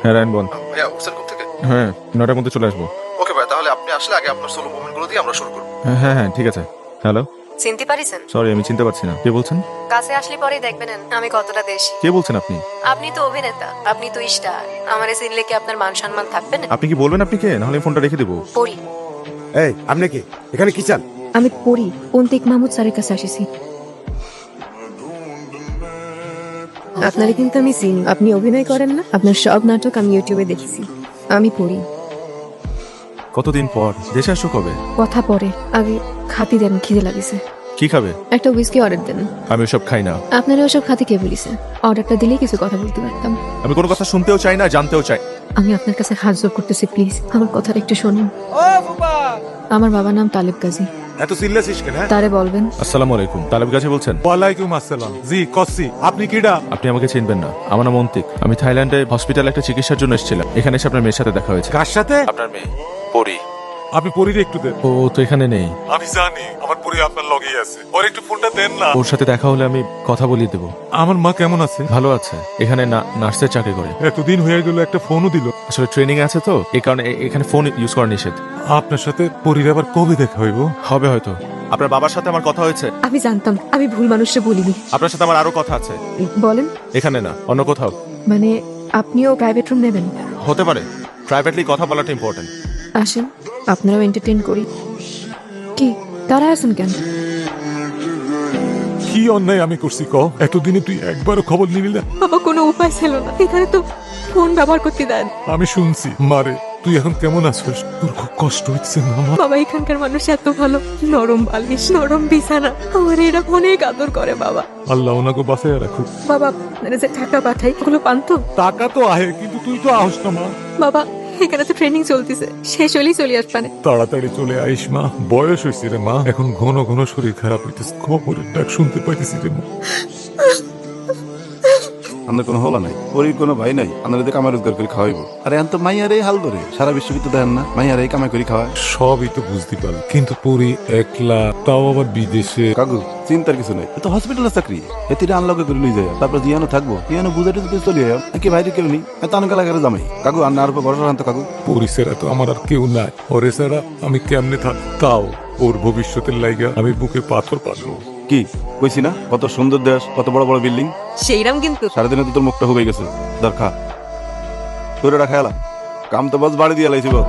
হ্যাঁ রায়ন বল। ভাইয়া উঠছেন কোথা থেকে? হ্যাঁ 9টার মধ্যে চলে আসবো। ওকে ভাই, তাহলে আপনি আসলে আগে আপনার সোলো মুভমেন্টগুলো দিয়ে আমরা শুরু করব। হ্যাঁ হ্যাঁ হ্যাঁ ঠিক আছে। হ্যালো, চিনতে পারিছেন? সরি আমি চিনতে পারছি না, কে বলছেন? কাছে আসলে পরেই দেখবেন আমি কতটা দেশি। কে বলছেন আপনি? আপনি তো অভিনেতা, আপনি তো স্টার। আমারে চিনলে কি আপনার মান সম্মান থাকবে না? আপনি কি বলবেন আপনি কে, নাহলে ফোনটা রেখে দেবো। পড়ি। এই আপনি কি এখানে কি চান? আমি পড়ি, অন্তিক মাহমুদ স্যারের কাছে আসিছি। আপনারে কিন্তু আমি চিনি, আপনি অভিনয় করেন না? আপনার সব নাটক আমি ইউটিউবে দেখেছি। আমি পড়ি। কতদিন পর দেশে আসছো, কবে? কথা পরে, আগে খাতি দেন, খিদে লাগিছে। কি খাবে? একটা উইস্কি অর্ডার দেন। আমি ওসব খাই না। আপনারা ওসব খাতে কে বলিছে? অর্ডারটা দিলেই কিছু কথা বলতে পারতাম। আমি কোনো কথা শুনতেও চাই না, জানতেও চাই। আমি আপনার কাছে হাত জোর করতেছি, প্লিজ আমার কথাটা একটু শুনুন। আমার বাবার নাম তালেব গাজী। এত চিল্লাছিস কেন? তারে বলবেন আসসালামু আলাইকুম, তালেব গাছে বলছেন? ওয়ালাইকুম আসসালাম। জি কসি, আপনি কিডা? আপনি আমাকে চিনবেন না, আমার নাম অন্তিক। আমি থাইল্যান্ডে হসপিটালে একটা চিকিৎসার জন্য এসেছিলাম। এখানে এসে আপনার মেয়ের সাথে দেখা হয়েছে। কার সাথে? আপনার মেয়ে পরি। আপনি পরিরে একটু দেন। ও তো এখানে নেই। আমি জানি আমার পরি আপনার লগেই আছে, ওর একটু ফোনটা দেন না। ওর সাথে দেখা হলে আমি কথা বলিয়ে দেবো। আমার মা কেমন আছে? ভালো আছে, এখানে নার্সের চাকরি করে। এতদিন হয়ে গেল, একটা ফোনও দিল। আসলে ট্রেনিং আছে তো, এই কারণে এখানে ফোন ইউজ করা নিষেধ। আপনার সাথে পরির আবার কবে দেখা হইব? হবে হয়তো। আপনার বাবার সাথে আমার কথা হয়েছে। আমি জানতাম, আমি ভুল মানুষে বলিনি। আপনার সাথে আমার আরো কথা আছে। বলেন। এখানে না, অন্য কোথাও। মানে আপনিও প্রাইভেট রুম নেবেন? হতে পারে, প্রাইভেটলি কথা বলাটা ইম্পর্টেন্ট। আসেন, আপনারাও এন্টারটেইন করি। কি তারা আছেন কেন? কি অন্যায় আমি করছি ক? এতদিনে তুই একবারও খবর নিবি না? বাবা কোনো উপায় ছিল না, এখানে তো ফোন ব্যবহার করতে দেন। আমি শুনছি। মারে তুই এখন কেমন আছিস? তোর খুব কষ্ট হচ্ছে না মা? বাবা এখানকার মানুষ এত ভালো, নরম বালিশ, নরম বিছানা, আমার এরা অনেক আদর করে বাবা। আল্লাহ ওনাকে বাঁচাইয়া রাখুক। বাবা আপনারা যে টাকা পাঠাই ওগুলো পান তো? টাকা তো আহে, কিন্তু তুই তো আহস না মা। বাবা এখানে তো ট্রেনিং চলতেছে, শেষ হলেই চলে আসবানে। তাড়াতাড়ি চলে আইস মা, বয়স হয়েছে রে মা, এখন ঘন ঘন শরীর খারাপ হইতেছে, খবরের ডাক শুনতে পাইতেছি রে মা। আমাদের কোনো হলা নাই, ওরই কোনো ভাই নাই, আমাদের কামাই রোজগার করে খাওয়াইবো। আরে এখন তো মাইয়ারে হাল ধরে সারা বিশ্ববিদ্যালয় দেখেন না, মাইয়ারে কামাই করে খাওয়ায়। সবই তো বুঝতে পারলাম, কিন্তু পরি একলা, তাও আবার বিদেশে। কাকু চিন্তার কিছু নাই, এ তো হসপিটালের চাকরি, এতে আনলকে করে নিয়ে যায়, তারপর জিয়ানো থাকবো, জিয়ানো বুঝাতে তো চলে যায় নাকি বাইরে কেউ নেই, এত আনকালা করে জামাই। কাকু আর উপর ভরসা রাখতো কাকু। পরি ছাড়া তো আমার আর কেউ নাই, ওরে ছাড়া আমি কেমনে থাক? তাও ওর ভবিষ্যতের লাইগা আমি বুকে পাথর পাতবো। কি কইছি না, কত সুন্দর দেশ, কত বড় বড় বিল্ডিং। সেইরাম কিন্তু সারাদিনে তো তোর মুখটা হয়ে গেছে, দরকার তোর এটা খেয়ালা কাম তো বস বাড়ি দিয়ে লাইছি বল।